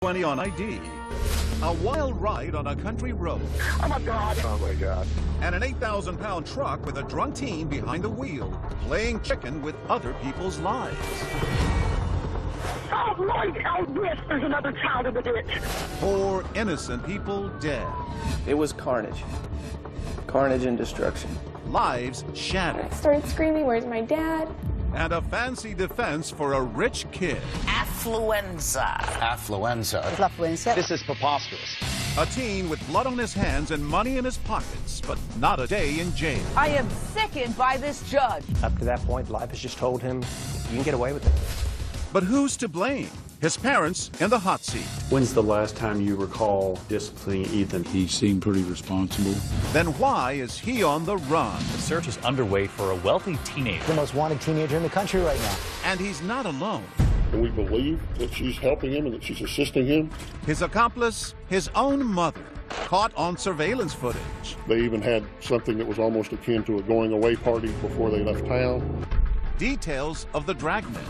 20 on ID. A wild ride on a country road. Oh my God. Oh my God. And an 8,000-pound truck with a drunk teen behind the wheel, playing chicken with other people's lives. Oh Lord, oh yes, there's another child in the ditch. 4 innocent people dead. It was carnage. Carnage and destruction. Lives shattered. I started screaming, "Where's my dad?" And a fancy defense for a rich kid. Affluenza. Affluenza. This is preposterous. A teen with blood on his hands and money in his pockets, but not a day in jail. I am sickened by this judge. Up to that point, life has just told him, you can get away with it. But who's to blame? His parents in the hot seat. When's the last time you recall disciplining Ethan? He seemed pretty responsible. Then why is he on the run? The search is underway for a wealthy teenager. The most wanted teenager in the country right now. And he's not alone. And we believe that she's helping him and that she's assisting him. His accomplice, his own mother, caught on surveillance footage. They even had something that was almost akin to a going away party before they left town. Details of the dragnet.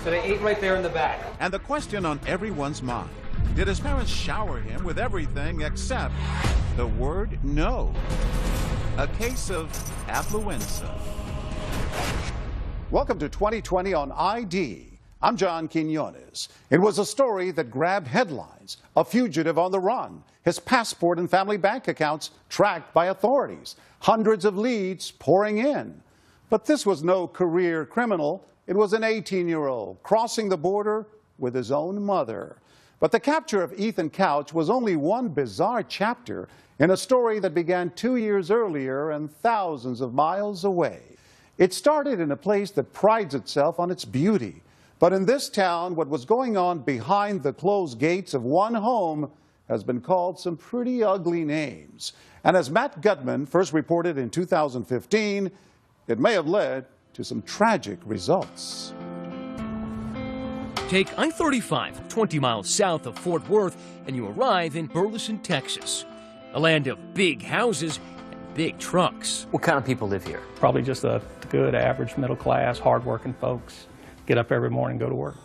So they ate right there in the back. And the question on everyone's mind, did his parents shower him with everything except the word no? A case of affluenza. Welcome to 2020 on ID. I'm John Quinones. It was a story that grabbed headlines. A fugitive on the run. His passport and family bank accounts tracked by authorities. Hundreds of leads pouring in. But this was no career criminal. It was an 18-year-old crossing the border with his own mother. But the capture of Ethan Couch was only one bizarre chapter in a story that began 2 years earlier and thousands of miles away. It started in a place that prides itself on its beauty. But in this town, what was going on behind the closed gates of one home has been called some pretty ugly names. And as Matt Gutman first reported in 2015, it may have led to some tragic results. Take I-35, 20 miles south of Fort Worth, and you arrive in Burleson, Texas, a land of big houses and big trucks. What kind of people live here? Probably just a good, average, middle class, hardworking folks. Get up every morning and go to work.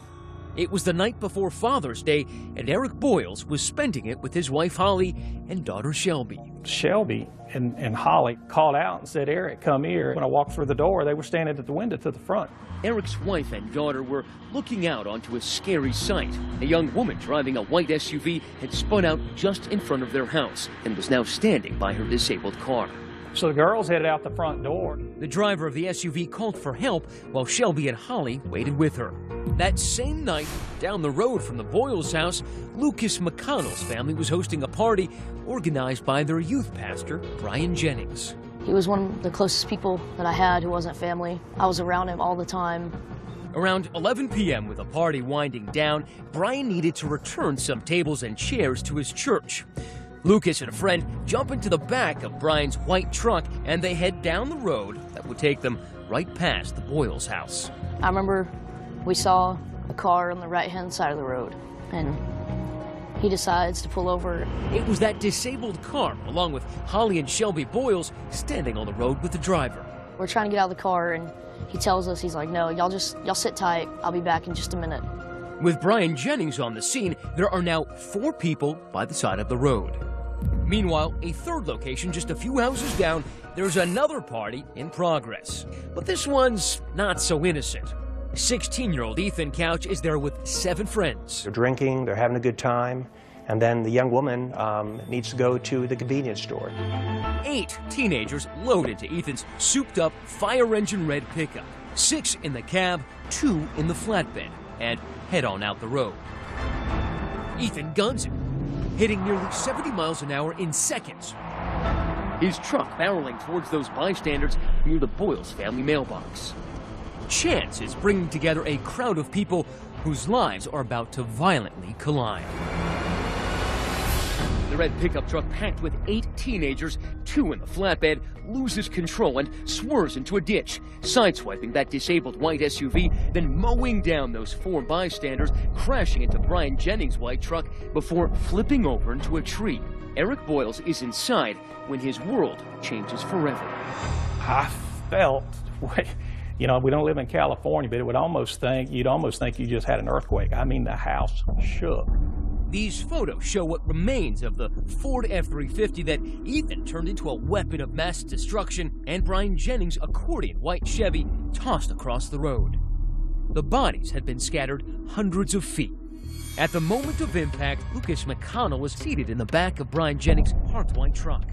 It was the night before Father's Day, and Eric Boyles was spending it with his wife Holly and daughter Shelby. Shelby and Holly called out and said, "Eric, come here." When I walked through the door, they were standing at the window to the front. Eric's wife and daughter were looking out onto a scary sight. A young woman driving a white SUV had spun out just in front of their house and was now standing by her disabled car. So the girls headed out the front door. The driver of the SUV called for help while Shelby and Holly waited with her. That same night, down the road from the Boyles house, Lucas McConnell's family was hosting a party organized by their youth pastor, Brian Jennings. He was one of the closest people that I had who wasn't family. I was around him all the time. Around 11 p.m., with the party winding down, Brian needed to return some tables and chairs to his church. Lucas and a friend jump into the back of Brian's white truck and they head down the road that would take them right past the Boyles house. I remember we saw a car on the right-hand side of the road, and he decides to pull over. It was that disabled car, along with Holly and Shelby Boyles, standing on the road with the driver. We're trying to get out of the car, and he tells us, he's like, "No, y'all sit tight. I'll be back in just a minute." With Brian Jennings on the scene, there are now 4 people by the side of the road. Meanwhile, a third location just a few houses down, there's another party in progress. But this one's not so innocent. 16-year-old Ethan Couch is there with 7 friends. They're drinking, they're having a good time, and then the young woman needs to go to the convenience store. 8 teenagers load into Ethan's souped-up fire engine red pickup. 6 in the cab, 2 in the flatbed, and head on out the road. Ethan guns it, hitting nearly 70 miles an hour in seconds. His truck barreling towards those bystanders near the Boyles family mailbox. Chance is bringing together a crowd of people whose lives are about to violently collide. The red pickup truck, packed with 8 teenagers, 2 in the flatbed, loses control and swerves into a ditch, sideswiping that disabled white SUV, then mowing down those 4 bystanders, crashing into Brian Jennings' white truck before flipping over into a tree. Eric Boyles is inside when his world changes forever. I felt, you know, we don't live in California, but you'd almost think you just had an earthquake. I mean, the house shook. These photos show what remains of the Ford F-350 that Ethan turned into a weapon of mass destruction, and Brian Jennings' accordion white Chevy tossed across the road. The bodies had been scattered hundreds of feet. At the moment of impact, Lucas McConnell was seated in the back of Brian Jennings' parked white truck.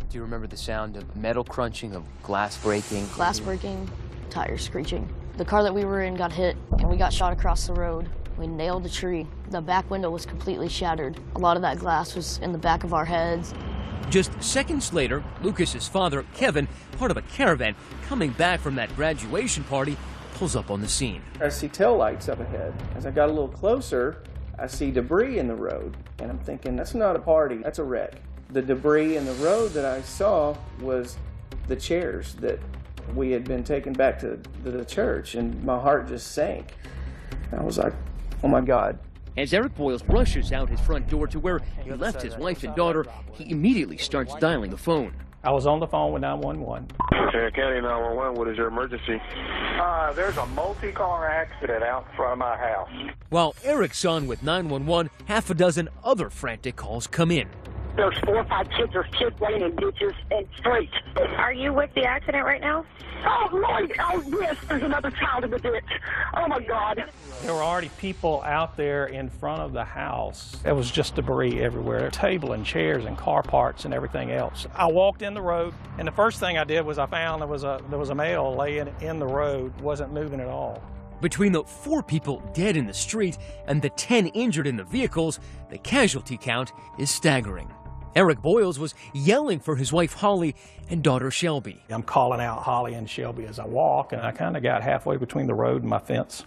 Do you remember the sound of metal crunching, of glass breaking? Glass breaking, tires screeching. The car that we were in got hit, and we got shot across the road. We nailed a tree. The back window was completely shattered. A lot of that glass was in the back of our heads. Just seconds later, Lucas's father, Kevin, part of a caravan, coming back from that graduation party, pulls up on the scene. I see taillights up ahead. As I got a little closer, I see debris in the road, and I'm thinking, that's not a party, that's a wreck. The debris in the road that I saw was the chairs that we had been taken back to the church, and my heart just sank. I was like, oh my God. As Eric Boyles rushes out his front door to where he left his wife and daughter, he immediately starts dialing the phone. I was on the phone with 911. Tarrant County 911, what is your emergency? There's a multi-car accident out in front of my house. While Eric's on with 911, half a dozen other frantic calls come in. There's 4 or 5 kids. There's kids laying in ditches and streets. Are you with the accident right now? Oh, Lord. Oh, yes. There's another child in the ditch. Oh, my God. There were already people out there in front of the house. There was just debris everywhere, table and chairs and car parts and everything else. I walked in the road, and the first thing I did was I found there was a male laying in the road, wasn't moving at all. Between the 4 people dead in the street and the 10 injured in the vehicles, the casualty count is staggering. Eric Boyles was yelling for his wife Holly and daughter Shelby. I'm calling out Holly and Shelby as I walk, and I kind of got halfway between the road and my fence.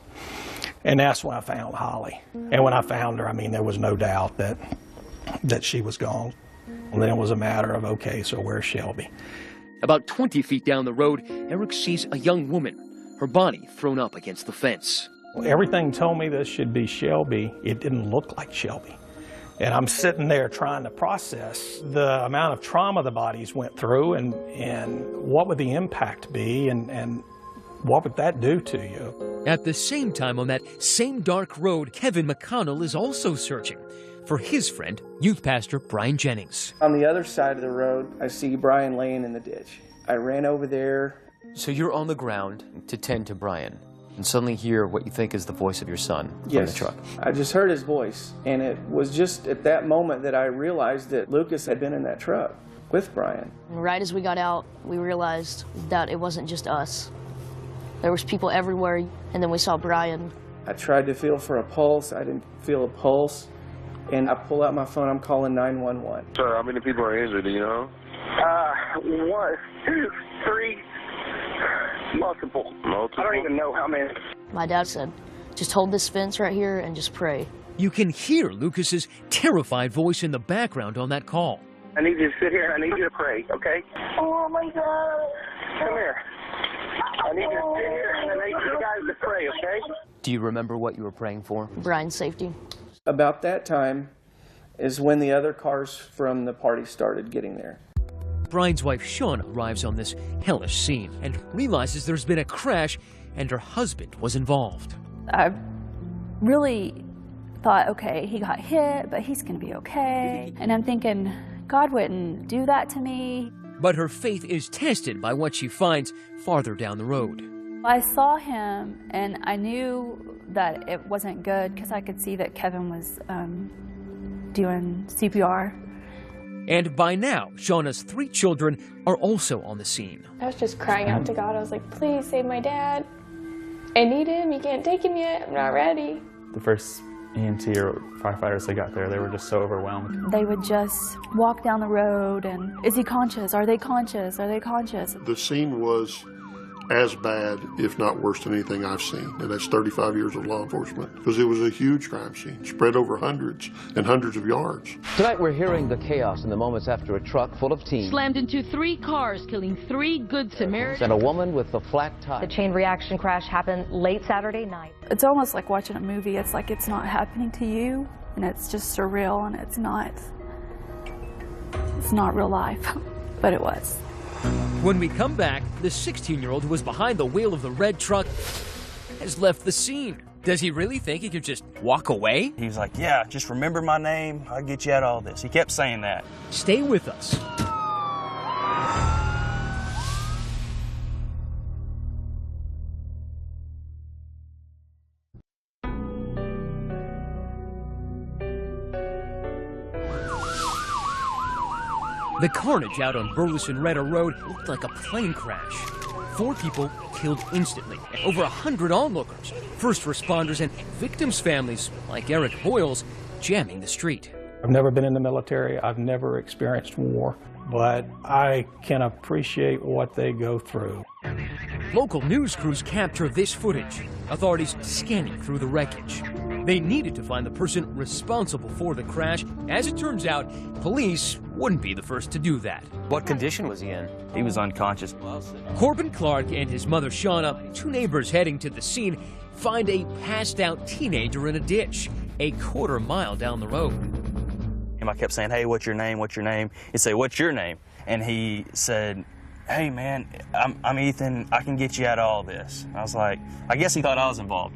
And that's when I found Holly. And when I found her, I mean, there was no doubt that she was gone. And then it was a matter of, okay, so where's Shelby? About 20 feet down the road, Eric sees a young woman, her body thrown up against the fence. Everything told me this should be Shelby. It didn't look like Shelby. And I'm sitting there trying to process the amount of trauma the bodies went through and what would the impact be and what would that do to you. At the same time, on that same dark road, Kevin McConnell is also searching for his friend, youth pastor Brian Jennings. On the other side of the road, I see Brian laying in the ditch. I ran over there. So you're on the ground to tend to Brian, and suddenly hear what you think is the voice of your son from the truck. I just heard his voice, and it was just at that moment that I realized that Lucas had been in that truck with Brian. Right as we got out, we realized that it wasn't just us. There was people everywhere, and then we saw Brian. I tried to feel for a pulse. I didn't feel a pulse, and I pull out my phone. I'm calling 911. Sir, how many people are injured, do you know? 1, 2, 3. Multiple. I don't even know how many. My dad said, just hold this fence right here and just pray. You can hear Lucas's terrified voice in the background on that call. I need you to sit here and I need you to pray, okay? Oh, my God. Come here. I need you to sit here and I need you guys to pray, okay? Do you remember what you were praying for? Brian's safety. About that time is when the other cars from the party started getting there. Brian's wife, Shauna, arrives on this hellish scene and realizes there's been a crash and her husband was involved. I really thought, okay, he got hit, but he's going to be okay. And I'm thinking, God wouldn't do that to me. But her faith is tested by what she finds farther down the road. I saw him, and I knew that it wasn't good because I could see that Kevin was doing CPR. And by now, Shauna's 3 children are also on the scene. I was just crying out to God. I was like, please save my dad. I need him. You can't take him yet. I'm not ready. The first EMT or firefighters that got there, they were just so overwhelmed. They would just walk down the road and, is he conscious? Are they conscious? Are they conscious? The scene was as bad, if not worse than anything I've seen, and that's 35 years of law enforcement, because it was a huge crime scene, spread over hundreds and hundreds of yards. Tonight we're hearing the chaos in the moments after a truck full of teens slammed into 3 cars, killing 3 Good Samaritans and a woman with a flat tire. The chain reaction crash happened late Saturday night. It's almost like watching a movie. It's like it's not happening to you, and it's just surreal, and it's not real life, but it was. When we come back, the 16-year-old who was behind the wheel of the red truck has left the scene. Does he really think he could just walk away? He was like, yeah, just remember my name. I'll get you out of all this. He kept saying that. Stay with us. The carnage out on Burleson-Retta Road looked like a plane crash. 4 people killed instantly, over 100 onlookers, first responders, and victims' families, like Eric Boyles, jamming the street. I've never been in the military. I've never experienced war, but I can appreciate what they go through. Local news crews capture this footage, authorities scanning through the wreckage. They needed to find the person responsible for the crash. As it turns out, police wouldn't be the first to do that. What condition was he in? He was unconscious. Corbin Clark and his mother Shauna, 2 neighbors heading to the scene, find a passed-out teenager in a ditch, a quarter-mile down the road. And I kept saying, hey, what's your name? What's your name? He'd say, what's your name? And he said, hey, man, I'm Ethan. I can get you out of all this. I was like, I guess he thought I was involved.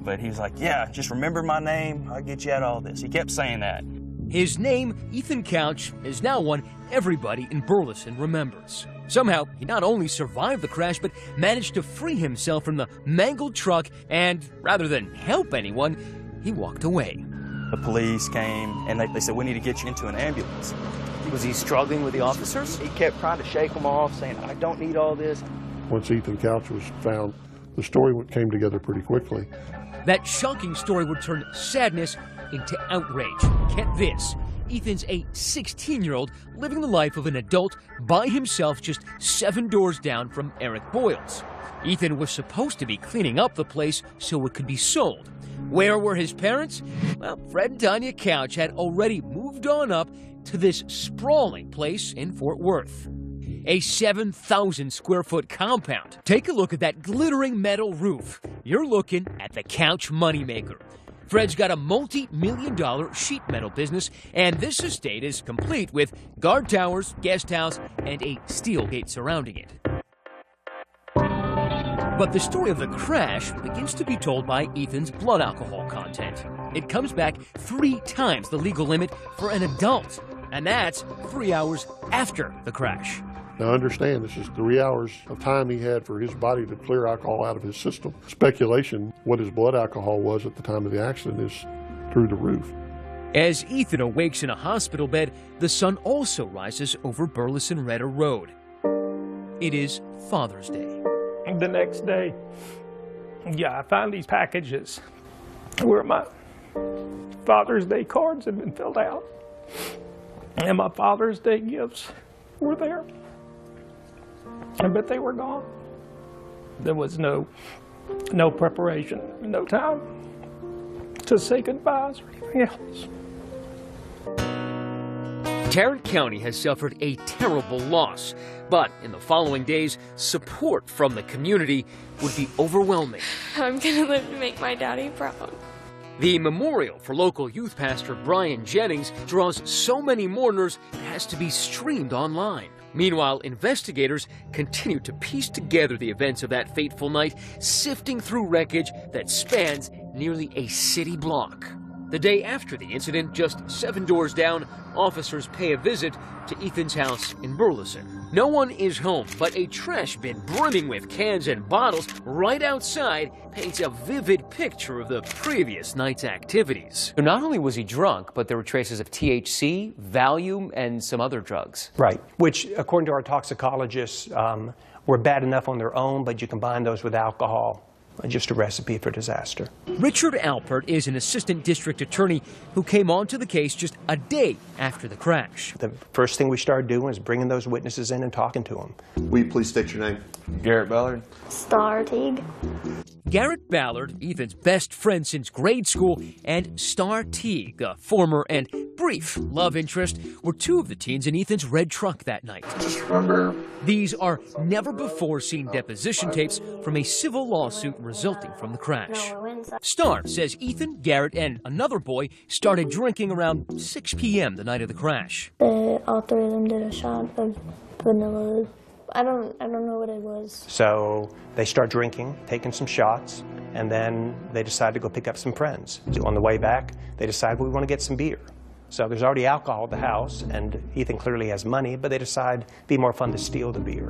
But he was like, yeah, just remember my name. I'll get you out of all this. He kept saying that. His name, Ethan Couch, is now one everybody in Burleson remembers. Somehow, he not only survived the crash, but managed to free himself from the mangled truck, and rather than help anyone, he walked away. The police came, and they said, we need to get you into an ambulance. Was he struggling with the officers? He kept trying to shake them off, saying, I don't need all this. Once Ethan Couch was found, the story came together pretty quickly. That shocking story would turn sadness into outrage. Get this, Ethan's a 16-year-old living the life of an adult by himself just 7 doors down from Eric Boyles. Ethan was supposed to be cleaning up the place so it could be sold. Where were his parents? Well, Fred and Tanya Couch had already moved on up to this sprawling place in Fort Worth. A 7,000 square foot compound. Take a look at that glittering metal roof. You're looking at the Couch moneymaker. Fred's got a multi-million-dollar sheet metal business, and this estate is complete with guard towers, guest house, and a steel gate surrounding it. But the story of the crash begins to be told by Ethan's blood alcohol content. It comes back 3 times the legal limit for an adult, and that's 3 hours after the crash. Now understand, this is 3 hours of time he had for his body to clear alcohol out of his system. Speculation, what his blood alcohol was at the time of the accident is through the roof. As Ethan awakes in a hospital bed, the sun also rises over Burleson-Retta Road. It is Father's Day. The next day, I find these packages where my Father's Day cards had been filled out, and my Father's Day gifts were there. But they were gone. There was no preparation, no time to say goodbyes or anything else. Tarrant County has suffered a terrible loss, but in the following days, support from the community would be overwhelming. I'm gonna live to make my daddy proud. The memorial for local youth pastor Brian Jennings draws so many mourners it has to be streamed online. Meanwhile, investigators continue to piece together the events of that fateful night, sifting through wreckage that spans nearly a city block. The day after the incident, just 7 doors down, officers pay a visit to Ethan's house in Burleson. No one is home, but a trash bin brimming with cans and bottles right outside paints a vivid picture of the previous night's activities. So not only was he drunk, but there were traces of THC, Valium, and some other drugs. Right, which, according to our toxicologists, were bad enough on their own, but you combine those with alcohol. Just a recipe for disaster. Richard Alpert is an assistant district attorney who came onto the case just a day after the crash. The first thing we started doing was bringing those witnesses in and talking to them. Will you please state your name? Garrett Ballard. Star Teague. Garrett Ballard, Ethan's best friend since grade school, and Star Teague, a former and brief love interest, were 2 of the teens in Ethan's red truck that night. These are never-before-seen deposition tapes from a civil lawsuit resulting from the crash. Star says Ethan, Garrett, and another boy started drinking around 6 p.m. the night of the crash. All 3 of them did a shot of vanilla I don't know what it was. So they start drinking, taking some shots, and then they decide to go pick up some friends. So on the way back, they decide, well, we want to get some beer. So there's already alcohol at the house, and Ethan clearly has money, but they decide it'd be more fun to steal the beer.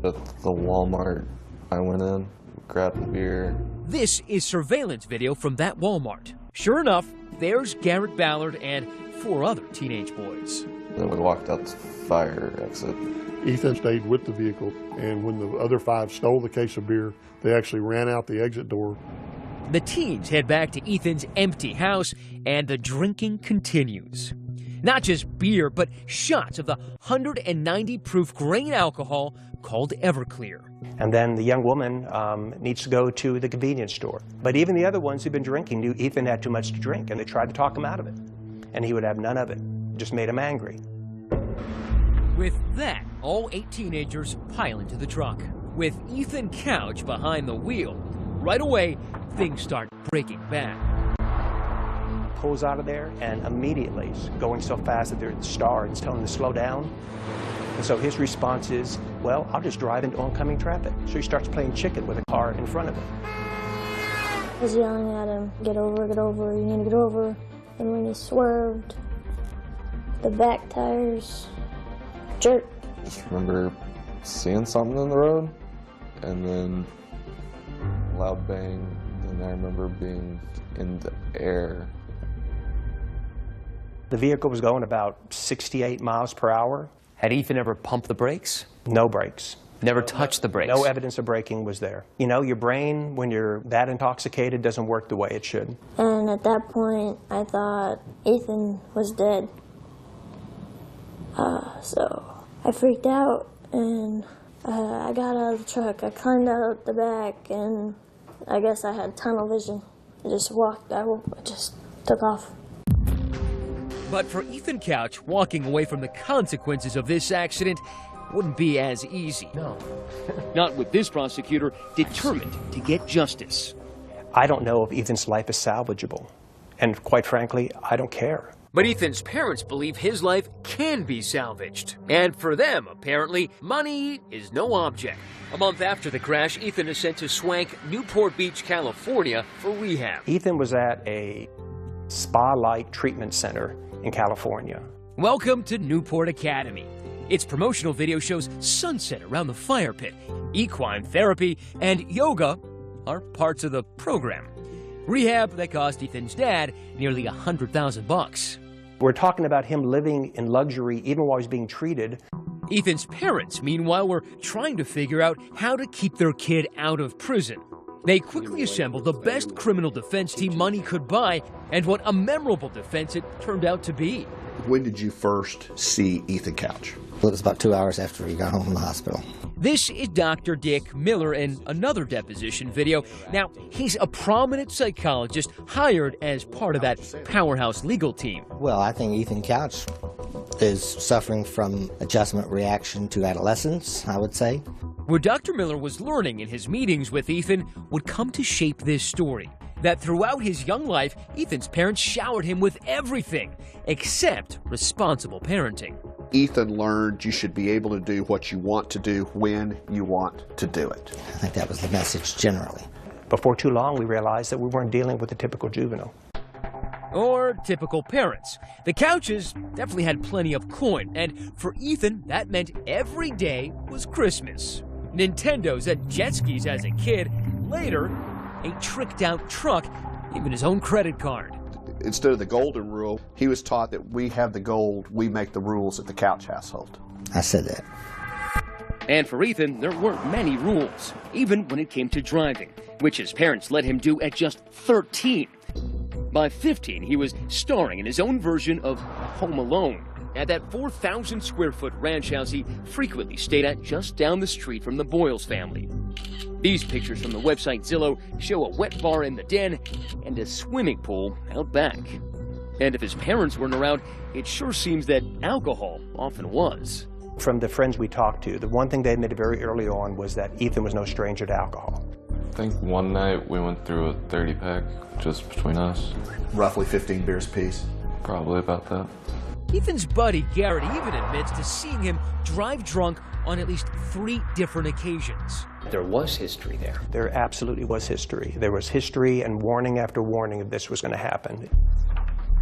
At the Walmart, I went in, grabbed the beer. This is surveillance video from that Walmart. Sure enough, there's Garrett Ballard and 4 other teenage boys. Then we walked out the fire exit. Ethan stayed with the vehicle, and when the other 5 stole the case of beer, they actually ran out the exit door. The teens head back to Ethan's empty house, and the drinking continues. Not just beer, but shots of the 190 proof grain alcohol called Everclear. And then the young woman needs to go to the convenience store. But even the other ones who'd been drinking knew Ethan had too much to drink, and they tried to talk him out of it. And he would have none of it. It just made him angry. With that, all 8 teenagers pile into the truck. With Ethan Couch behind the wheel, right away, things start breaking bad. Pulls out of there, and immediately going so fast that they're at the star, it's telling them to slow down. And so his response is, well, I'll just drive into oncoming traffic. So he starts playing chicken with a car in front of him. I was yelling at him, get over, you need to get over. And when he swerved, the back tires jerked. I just remember seeing something in the road, and then loud bang, and I remember being in the air. The vehicle was going about 68 miles per hour. Had Ethan ever pumped the brakes? No brakes. Never touched the brakes? No evidence of braking was there. You know, your brain, when you're that intoxicated, doesn't work the way it should. And at that point, I thought Ethan was dead. So I freaked out, and I got out of the truck. I climbed out the back, and I guess I had tunnel vision. I just walked, I just took off. But for Ethan Couch, walking away from the consequences of this accident wouldn't be as easy. No. Not with this prosecutor determined to get justice. I don't know if Ethan's life is salvageable. And quite frankly, I don't care. But Ethan's parents believe his life can be salvaged. And for them, apparently, money is no object. A month after the crash, Ethan is sent to swank Newport Beach, California for rehab. Ethan was at a spa-like treatment center in California. Welcome to Newport Academy. Its promotional video shows sunset around the fire pit. Equine therapy and yoga are parts of the program. Rehab that cost Ethan's dad nearly $100,000. We're talking about him living in luxury even while he's being treated. Ethan's parents, meanwhile, were trying to figure out how to keep their kid out of prison. They quickly assembled the best criminal defense team money could buy, and what a memorable defense it turned out to be. When did you first see Ethan Couch? Well, it was about 2 hours after he got home from the hospital. This is Dr. Dick Miller in another deposition video. Now, he's a prominent psychologist hired as part of that powerhouse legal team. Well, I think Ethan Couch is suffering from adjustment reaction to adolescence, I would say. What Dr. Miller was learning in his meetings with Ethan would come to shape this story. That throughout his young life, Ethan's parents showered him with everything except responsible parenting. Ethan learned you should be able to do what you want to do when you want to do it. I think that was the message generally. Before too long, we realized that we weren't dealing with a typical juvenile. Or typical parents. The Couches definitely had plenty of coin, and for Ethan, that meant every day was Christmas. Nintendos and jet skis as a kid, later, a tricked-out truck, even his own credit card. Instead of the golden rule, he was taught that we have the gold, we make the rules at the Couch household. I said that. And for Ethan, there weren't many rules, even when it came to driving, which his parents let him do at just 13. By 15, he was starring in his own version of Home Alone at that 4,000-square-foot ranch house he frequently stayed at just down the street from the Boyles family. These pictures from the website Zillow show a wet bar in the den and a swimming pool out back. And if his parents weren't around, it sure seems that alcohol often was. From the friends we talked to, the one thing they admitted very early on was that Ethan was no stranger to alcohol. I think one night we went through a 30-pack just between us. Roughly 15 beers apiece. Probably about that. Ethan's buddy Garrett even admits to seeing him drive drunk on at least 3 different occasions. There was history there. There absolutely was history. There was history and warning after warning of this was going to happen.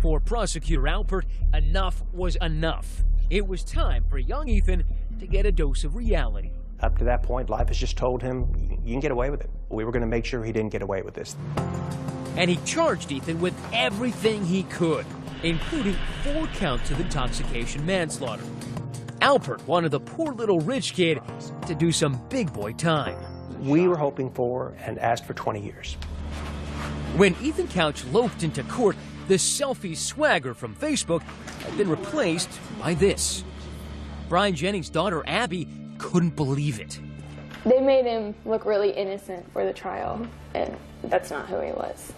For prosecutor Alpert, enough was enough. It was time for young Ethan to get a dose of reality. Up to that point, life has just told him, you can get away with it. We were going to make sure he didn't get away with this. And he charged Ethan with everything he could, including 4 counts of intoxication manslaughter. Alpert wanted the poor little rich kid to do some big boy time. We were hoping for and asked for 20 years. When Ethan Couch loped into court, the selfie swagger from Facebook had been replaced by this. Brian Jennings' daughter Abby couldn't believe it. They made him look really innocent for the trial, and that's not who he was.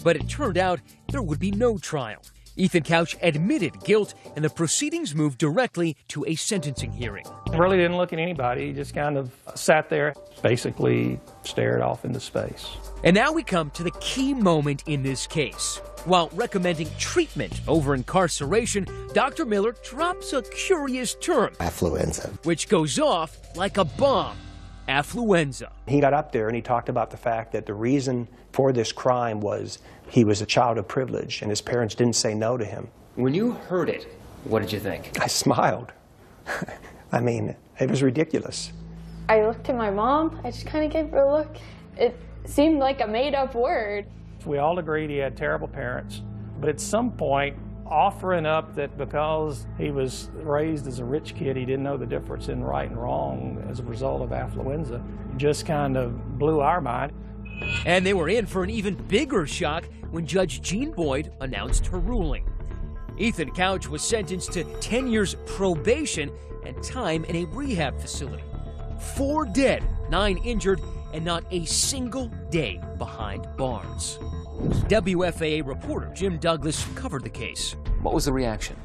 But it turned out there would be no trial. Ethan Couch admitted guilt, and the proceedings moved directly to a sentencing hearing. Really didn't look at anybody. He just kind of sat there, basically stared off into space. And now we come to the key moment in this case. While recommending treatment over incarceration, Dr. Miller drops a curious term. Affluenza. Which goes off like a bomb. Affluenza. He got up there and he talked about the fact that the reason for this crime was he was a child of privilege and his parents didn't say no to him. When you heard it, what did you think? I smiled. I mean, it was ridiculous. I looked at my mom. I just kind of gave her a look. It seemed like a made-up word. We all agreed he had terrible parents, but at some point, offering up that because he was raised as a rich kid, he didn't know the difference in right and wrong as a result of affluenza, just kind of blew our mind. And they were in for an even bigger shock when Judge Jean Boyd announced her ruling. Ethan Couch was sentenced to 10 years probation and time in a rehab facility. 4 dead, 9 injured, and not a single day behind bars. WFAA reporter Jim Douglas covered the case. What was the reaction?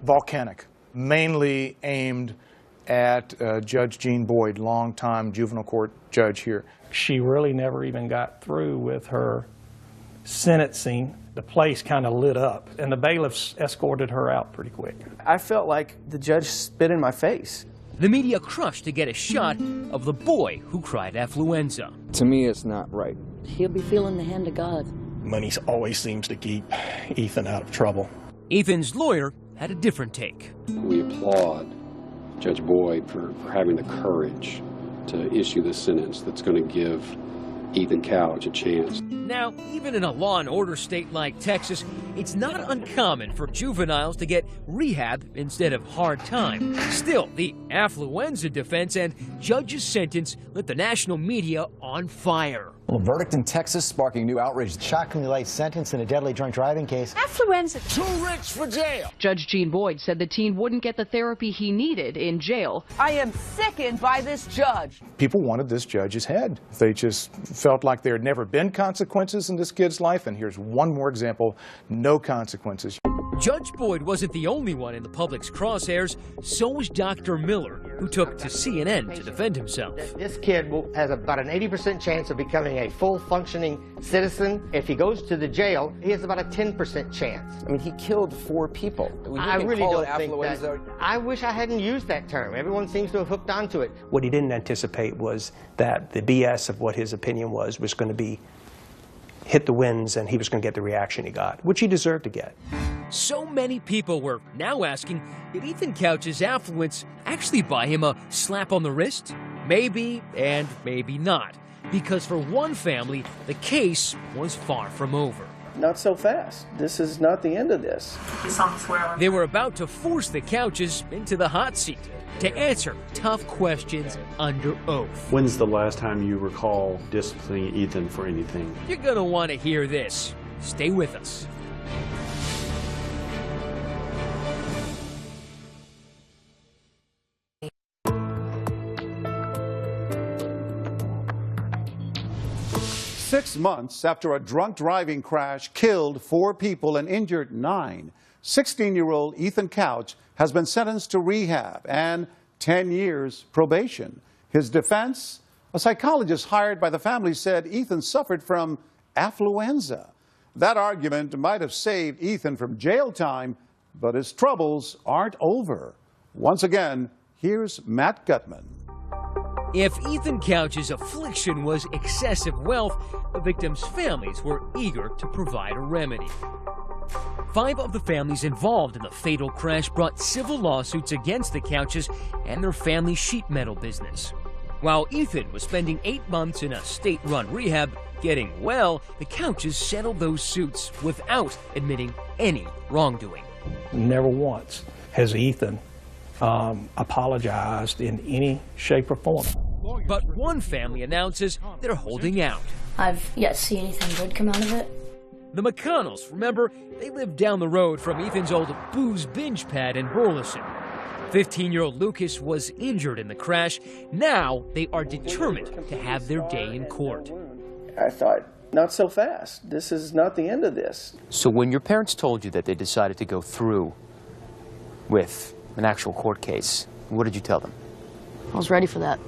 Volcanic, mainly aimed at Judge Jean Boyd, longtime juvenile court judge here. She really never even got through with her sentencing. The place kind of lit up, and the bailiffs escorted her out pretty quick. I felt like the judge spit in my face. The media crushed to get a shot of the boy who cried affluenza. To me, it's not right. He'll be feeling the hand of God. Money always seems to keep Ethan out of trouble. Ethan's lawyer had a different take. We applaud Judge Boyd for having the courage to issue this sentence that's going to give Ethan Couch a chance. Now, even in a law and order state like Texas, it's not uncommon for juveniles to get rehab instead of hard time. Still, the affluenza defense and judge's sentence lit the national media on fire. Well, a verdict in Texas sparking new outrage. Shockingly late sentence in a deadly drunk driving case. Affluenza. Too rich for jail. Judge Jean Boyd said the teen wouldn't get the therapy he needed in jail. I am sickened by this judge. People wanted this judge's head. They just felt like there had never been consequences in this kid's life, and here's one more example, no consequences. Judge Boyd wasn't the only one in the public's crosshairs. So was Dr. Miller, who took to CNN to defend himself. This kid has about an 80% chance of becoming a full functioning citizen. If he goes to the jail, he has about a 10% chance. I mean, he killed 4 people. I really don't think that. I wish I hadn't used that term. Everyone seems to have hooked onto it. What he didn't anticipate was that the BS of what his opinion was going to be hit the winds and he was going to get the reaction he got, which he deserved to get. So many people were now asking, did Ethan Couch's affluence actually buy him a slap on the wrist? Maybe and maybe not, because for one family, the case was far from over. Not so fast. This is not the end of this. They were about to force the Couches into the hot seat to answer tough questions under oath. When's the last time you recall disciplining Ethan for anything? You're going to want to hear this. Stay with us. Six months after a drunk driving crash killed 4 people and injured 9, 16-year-old Ethan Couch has been sentenced to rehab and 10 years probation. His defense? A psychologist hired by the family said Ethan suffered from affluenza. That argument might have saved Ethan from jail time, but his troubles aren't over. Once again, here's Matt Gutman. If Ethan Couch's affliction was excessive wealth, the victims' families were eager to provide a remedy. 5 of the families involved in the fatal crash brought civil lawsuits against the Couches and their family sheet metal business. While Ethan was spending 8 months in a state-run rehab getting well, the Couches settled those suits without admitting any wrongdoing. Never once has Ethan apologized in any shape or form. But one family announces they're holding out. I've yet to see anything good come out of it. The McConnells, remember, they lived down the road from Ethan's old booze binge pad in Burleson. 15-year-old Lucas was injured in the crash. Now they are determined to have their day in court. I thought, not so fast. This is not the end of this. So when your parents told you that they decided to go through with an actual court case, what did you tell them? I was ready for that.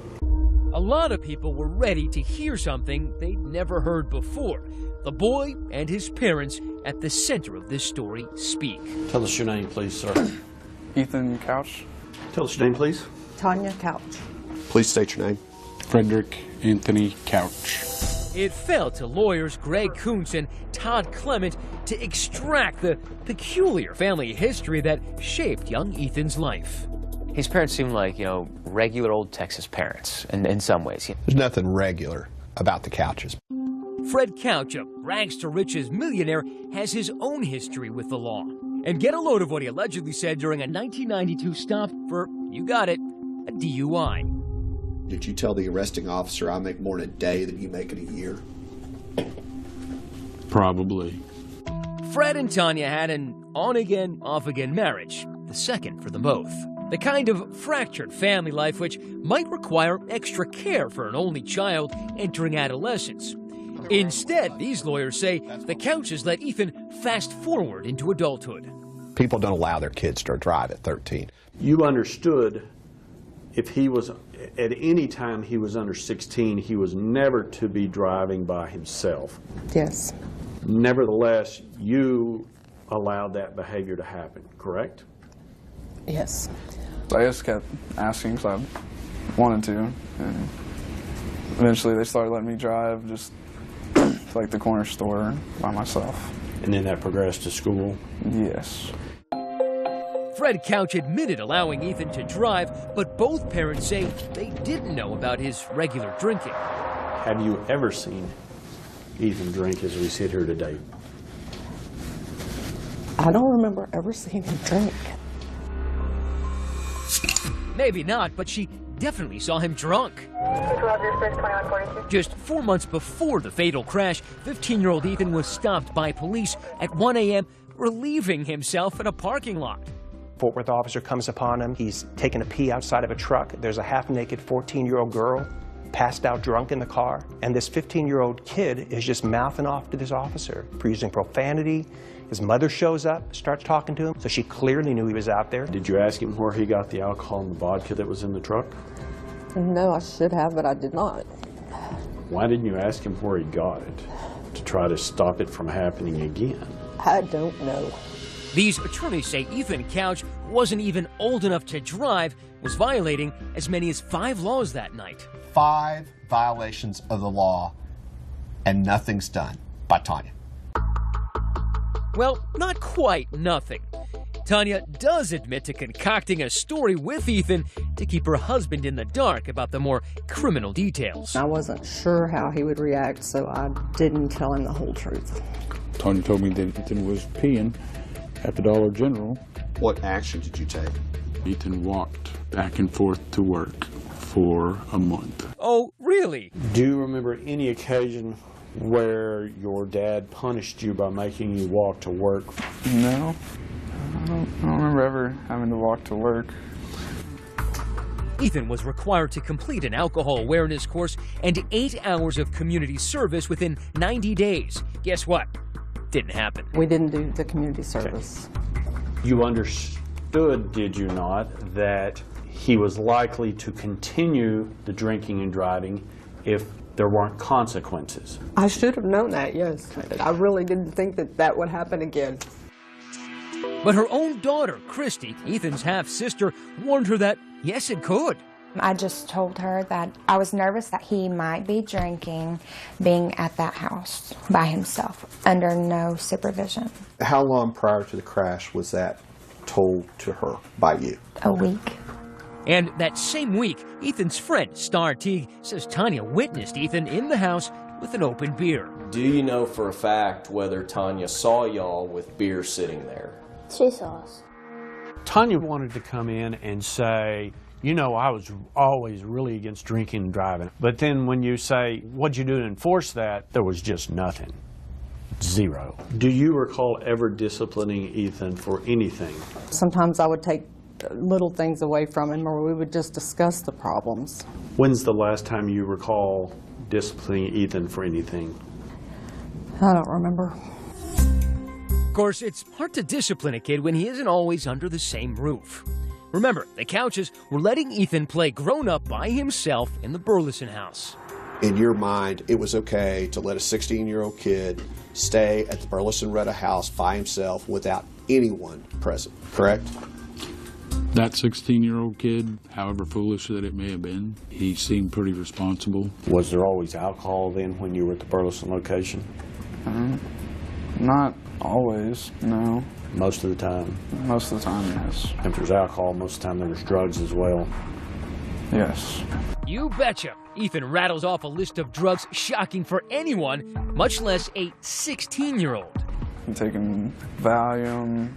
A lot of people were ready to hear something they'd never heard before. The boy and his parents at the center of this story speak. Tell us your name, please, sir. Ethan Couch. Tell us your name, please. Tanya Couch. Please state your name. Frederick Anthony Couch. It fell to lawyers Greg Kuntz and Todd Clement to extract the peculiar family history that shaped young Ethan's life. His parents seem like, regular old Texas parents in some ways. There's nothing regular about the Couches. Fred Couch, a rags-to-riches millionaire, has his own history with the law. And get a load of what he allegedly said during a 1992 stop for, you got it, a DUI. Did you tell the arresting officer I make more in a day than you make in a year? Probably. Fred and Tanya had an on-again, off-again marriage, the second for them both. The kind of fractured family life which might require extra care for an only child entering adolescence. Instead, these lawyers say the Couches let Ethan fast forward into adulthood. People don't allow their kids to drive at 13. You understood if he was, at any time he was under 16, he was never to be driving by himself. Yes. Nevertheless, you allowed that behavior to happen, correct? Yes. I just kept asking because I wanted to, and eventually they started letting me drive just to like the corner store by myself. And then that progressed to school? Yes. Fred Couch admitted allowing Ethan to drive, but both parents say they didn't know about his regular drinking. Have you ever seen Ethan drink as we sit here today? I don't remember ever seeing him drink. Maybe not, but she definitely saw him drunk. Just 4 months before the fatal crash, 15-year-old Ethan was stopped by police at 1 a.m. relieving himself in a parking lot. Fort Worth officer comes upon him. He's taking a pee outside of a truck. There's a half-naked 14-year-old girl passed out drunk in the car. And this 15-year-old kid is just mouthing off to this officer for using profanity. His mother shows up, starts talking to him, so she clearly knew he was out there. Did you ask him where he got the alcohol and the vodka that was in the truck? No, I should have, but I did not. Why didn't you ask him where he got it? To try to stop it from happening again? I don't know. These attorneys say Ethan Couch wasn't even old enough to drive, was violating as many as 5 laws that night. 5 violations of the law, and nothing's done by Tanya. Well, not quite nothing. Tanya does admit to concocting a story with Ethan to keep her husband in the dark about the more criminal details. I wasn't sure how he would react, so I didn't tell him the whole truth. Tanya told me that Ethan was peeing at the Dollar General. What action did you take? Ethan walked back and forth to work for a month. Oh, really? Do you remember any occasion where your dad punished you by making you walk to work? No. I don't remember ever having to walk to work. Ethan was required to complete an alcohol awareness course and 8 hours of community service within 90 days. Guess what? Didn't happen. We didn't do the community service. Okay. You understood, did you not, that he was likely to continue the drinking and driving if there weren't consequences? I should have known that, yes. I really didn't think that that would happen again. But her own daughter, Christy, Ethan's half-sister, warned her that, yes, it could. I just told her that I was nervous that he might be drinking, being at that house by himself, under no supervision. How long prior to the crash was that told to her by you? A week. And that same week, Ethan's friend, Star Teague, says Tanya witnessed Ethan in the house with an open beer. Do you know for a fact whether Tanya saw y'all with beer sitting there? She saw us. Tanya wanted to come in and say, you know, I was always really against drinking and driving. But then when you say, what'd you do to enforce that? There was just nothing. Zero. Do you recall ever disciplining Ethan for anything? Sometimes I would take little things away from him, or we would just discuss the problems. When's the last time you recall disciplining Ethan for anything? I don't remember. Of course, it's hard to discipline a kid when he isn't always under the same roof. Remember, the Couches were letting Ethan play grown-up by himself in the Burleson house. In your mind, it was okay to let a 16-year-old kid stay at the Burleson Retta house by himself without anyone present, correct? That 16-year-old kid, however foolish that it may have been, he seemed pretty responsible. Was there always alcohol then when you were at the Burleson location? Not always, no. Most of the time? Most of the time, yes. If there's alcohol, most of the time there was drugs as well. Yes. You betcha. Ethan rattles off a list of drugs shocking for anyone, much less a 16-year-old. I'm taking Valium,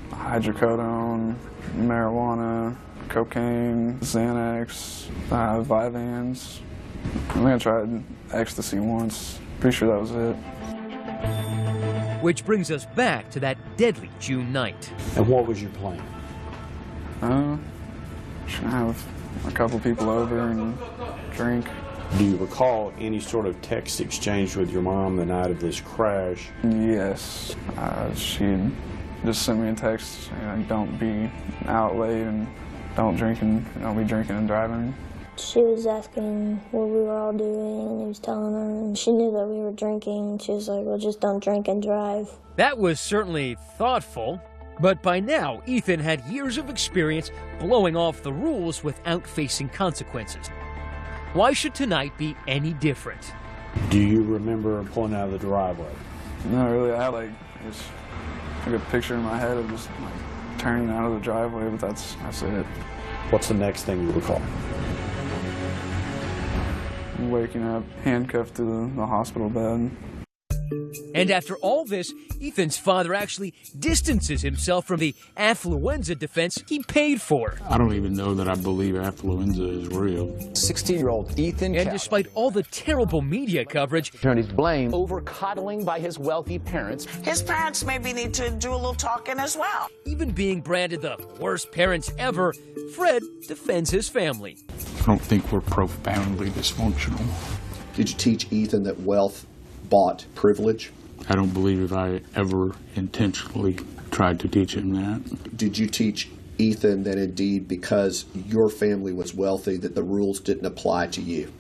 hydrocodone, marijuana, cocaine, Xanax, Vyvanse. I think I tried ecstasy once. Pretty sure that was it. Which brings us back to that deadly June night. And what was your plan? Should have a couple people over and drink. Do you recall any sort of text exchange with your mom the night of this crash? Yes. She just sent me a text saying, don't be out late and don't be drinking and driving. She was asking what we were all doing, and he was telling her, and she knew that we were drinking. She was like, well, just don't drink and drive. That was certainly thoughtful, but by now, Ethan had years of experience blowing off the rules without facing consequences. Why should tonight be any different? Do you remember pulling out of the driveway? Not really. I just took a picture in my head of just turning out of the driveway, but that's it. What's the next thing you recall? Waking up handcuffed to the hospital bed. And after all this, Ethan's father actually distances himself from the affluenza defense he paid for. I don't even know that I believe affluenza is real. 16-year-old Ethan And despite all the terrible media coverage, attorneys blame over coddling by his wealthy parents. His parents maybe need to do a little talking as well. Even being branded the worst parents ever, Fred defends his family. I don't think we're profoundly dysfunctional. Did you teach Ethan that wealth bought privilege? I don't believe I ever intentionally tried to teach him that. Did you teach Ethan that indeed because your family was wealthy that the rules didn't apply to you?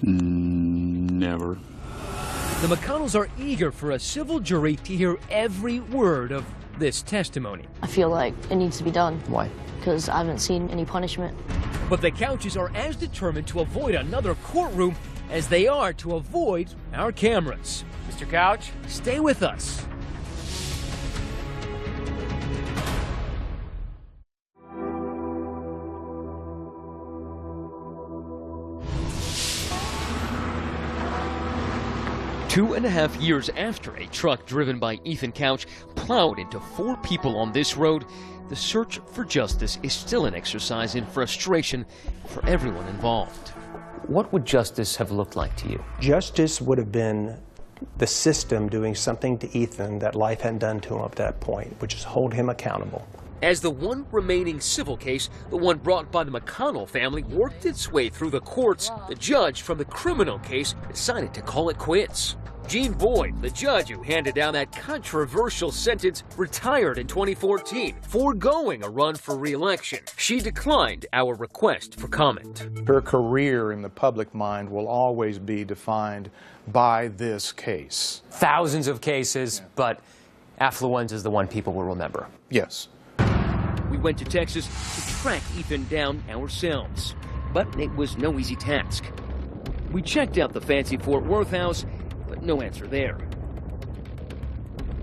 Never. The McConnells are eager for a civil jury to hear every word of this testimony. I feel like it needs to be done. Why? Because I haven't seen any punishment. But the Couches are as determined to avoid another courtroom as they are to avoid our cameras. Mr. Couch, stay with us. Two and a half years after a truck driven by Ethan Couch plowed into 4 people on this road, the search for justice is still an exercise in frustration for everyone involved. What would justice have looked like to you? Justice would have been the system doing something to Ethan that life hadn't done to him up to that point, which is hold him accountable. As the one remaining civil case, the one brought by the McConnell family, worked its way through the courts, the judge from the criminal case decided to call it quits. Jean Boyd, the judge who handed down that controversial sentence, retired in 2014, foregoing a run for re-election. She declined our request for comment. Her career in the public mind will always be defined by this case. Thousands of cases, but affluenza is the one people will remember. Yes. We went to Texas to track Ethan down ourselves, but it was no easy task. We checked out the fancy Fort Worth house, but no answer there.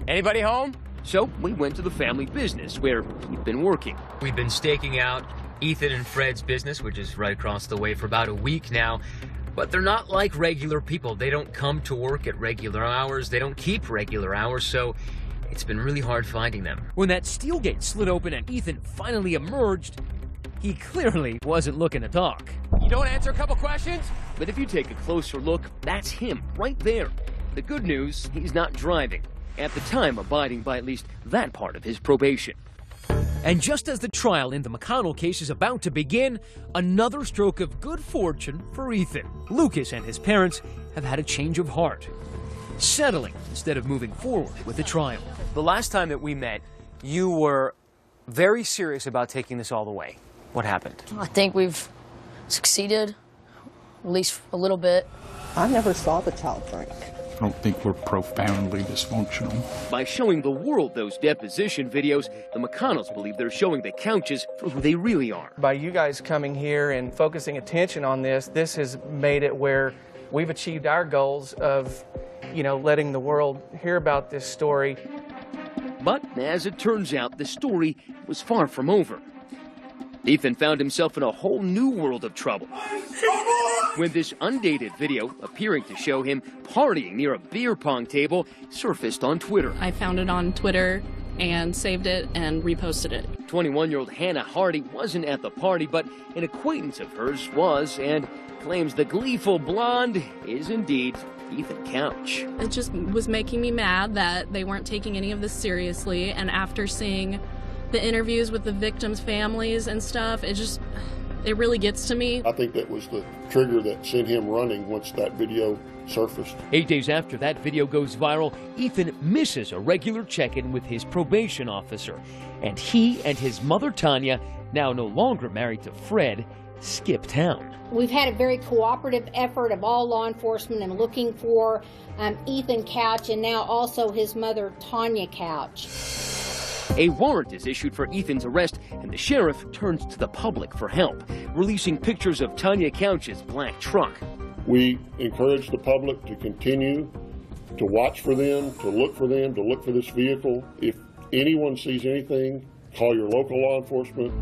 Anybody home? So we went to the family business where he'd been working. We've been staking out Ethan and Fred's business, which is right across the way, for about a week now. But they're not like regular people. They don't come to work at regular hours. They don't keep regular hours, so it's been really hard finding them. When that steel gate slid open and Ethan finally emerged, he clearly wasn't looking to talk. You don't answer a couple questions? But if you take a closer look, that's him right there. The good news, he's not driving. At the time, abiding by at least that part of his probation. And just as the trial in the McConnell case is about to begin, another stroke of good fortune for Ethan. Lucas and his parents have had a change of heart, settling instead of moving forward with the trial. The last time that we met, you were very serious about taking this all the way. What happened? I think we've succeeded, at least a little bit. I never saw the child drink. I don't think we're profoundly dysfunctional. By showing the world those deposition videos, the McConnells believe they're showing the Couches for who they really are. By you guys coming here and focusing attention on this has made it where we've achieved our goals of, letting the world hear about this story. But as it turns out, the story was far from over. Ethan found himself in a whole new world of trouble when this undated video, appearing to show him partying near a beer pong table, surfaced on Twitter. I found it on Twitter and saved it and reposted it. 21-year-old Hannah Hardy wasn't at the party, but an acquaintance of hers was, and claims the gleeful blonde is indeed Ethan Couch. It just was making me mad that they weren't taking any of this seriously, and after seeing the interviews with the victims' families and stuff, it really gets to me. I think that was the trigger that sent him running once that video surfaced. 8 days after that video goes viral, Ethan misses a regular check-in with his probation officer, and he and his mother Tanya, now no longer married to Fred, skip town. We've had a very cooperative effort of all law enforcement in looking for Ethan Couch and now also his mother Tanya Couch. A warrant is issued for Ethan's arrest, and the sheriff turns to the public for help, releasing pictures of Tanya Couch's black truck. We encourage the public to continue to watch for them, to look for this vehicle. If anyone sees anything, call your local law enforcement.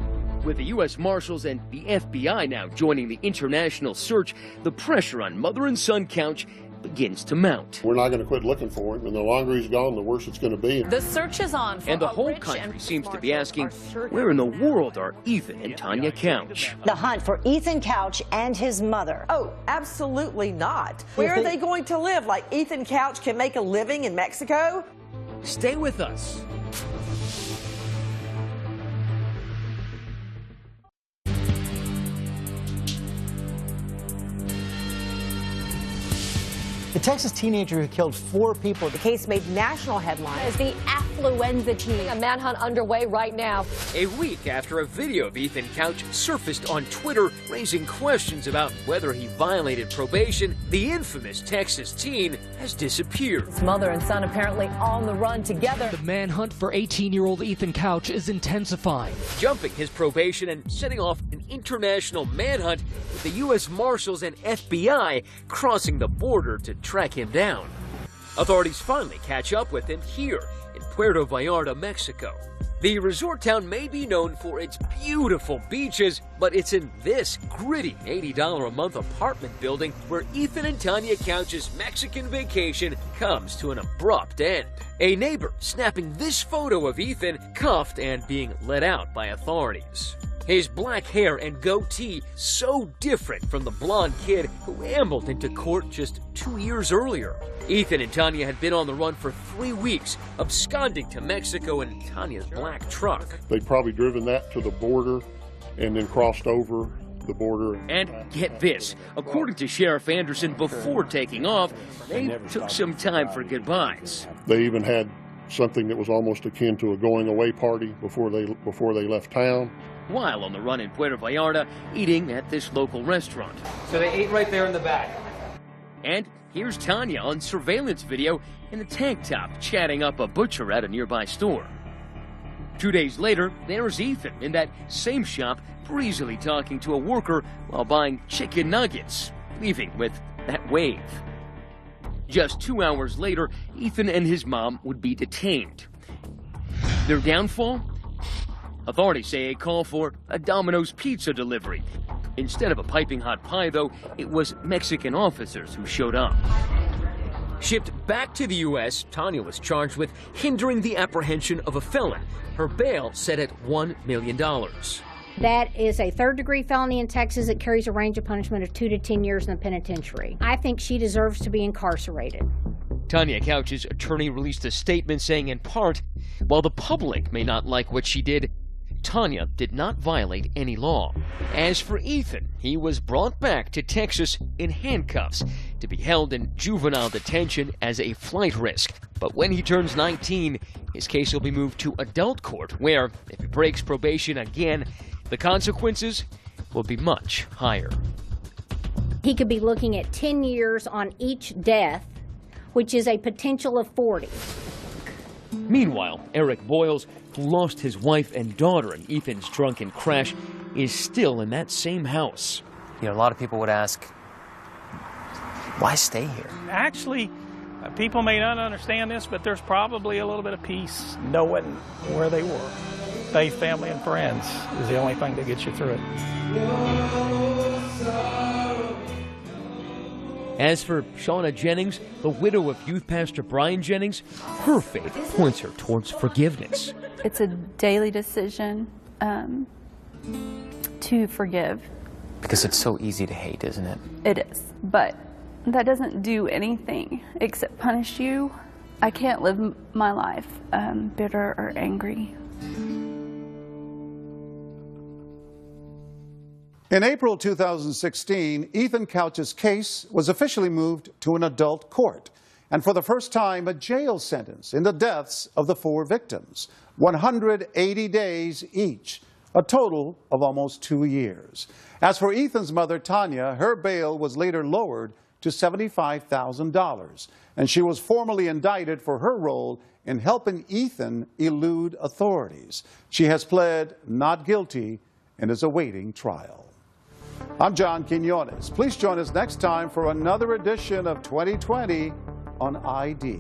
With the U.S. Marshals and the FBI now joining the international search, the pressure on mother and son Couch begins to mount. We're not going to quit looking for him, and the longer he's gone, the worse it's going to be. The search is on for and the whole country seems to be asking, where in the world are Ethan and Tanya Couch? The hunt for Ethan Couch and his mother. Oh, absolutely not. Where are they going to live? Like Ethan Couch can make a living in Mexico? Stay with us. The Texas teenager who killed 4 people. The case made national headlines. As the affluenza team. A manhunt underway right now. A week after a video of Ethan Couch surfaced on Twitter, raising questions about whether he violated probation, the infamous Texas teen has disappeared. His mother and son apparently on the run together. The manhunt for 18-year-old Ethan Couch is intensifying, jumping his probation and setting off an international manhunt with the U.S. Marshals and FBI crossing the border to track him down. Authorities finally catch up with him here in Puerto Vallarta, Mexico. The resort town may be known for its beautiful beaches, but it's in this gritty $80 a month apartment building where Ethan and Tanya Couch's Mexican vacation comes to an abrupt end. A neighbor snapping this photo of Ethan cuffed and being let out by authorities. His black hair and goatee so different from the blonde kid who ambled into court just 2 years earlier. Ethan and Tanya had been on the run for 3 weeks, absconding to Mexico in Tanya's black truck. They'd probably driven that to the border and then crossed over the border. And get this, according to Sheriff Anderson, before taking off, they took some time for goodbyes. They even had something that was almost akin to a going away party before they left town. While on the run in Puerto Vallarta, eating at this local restaurant. So they ate right there in the back. And here's Tanya on surveillance video in a tank top chatting up a butcher at a nearby store. 2 days later, there's Ethan in that same shop, breezily talking to a worker while buying chicken nuggets, leaving with that wave. Just 2 hours later, Ethan and his mom would be detained. Their downfall? Authorities say a call for a Domino's pizza delivery. Instead of a piping hot pie, though, it was Mexican officers who showed up. Shipped back to the U.S., Tanya was charged with hindering the apprehension of a felon. Her bail set at $1 million. That is a third-degree felony in Texas. It carries a range of punishment of 2 to 10 years in the penitentiary. I think she deserves to be incarcerated. Tanya Couch's attorney released a statement saying, in part, while the public may not like what she did, Tanya did not violate any law. As for Ethan, he was brought back to Texas in handcuffs to be held in juvenile detention as a flight risk. But when he turns 19, his case will be moved to adult court, where, if he breaks probation again, the consequences will be much higher. He could be looking at 10 years on each death, which is a potential of 40. Meanwhile, Eric Boyles, who lost his wife and daughter in Ethan's drunken crash, is still in that same house. You know, a lot of people would ask, why stay here? Actually, people may not understand this, but there's probably a little bit of peace knowing where they were. Faith, family, and friends is the only thing that gets you through it. As for Shauna Jennings, the widow of youth pastor Brian Jennings, her faith points her towards forgiveness. It's a daily decision to forgive. Because it's so easy to hate, isn't it? It is, but that doesn't do anything except punish you. I can't live my life bitter or angry. In April 2016, Ethan Couch's case was officially moved to an adult court, and for the first time, a jail sentence in the deaths of the 4 victims, 180 days each, a total of almost 2 years. As for Ethan's mother, Tanya, her bail was later lowered to $75,000, and she was formally indicted for her role in helping Ethan elude authorities. She has pled not guilty and is awaiting trial. I'm John Quinones. Please join us next time for another edition of 2020 on ID.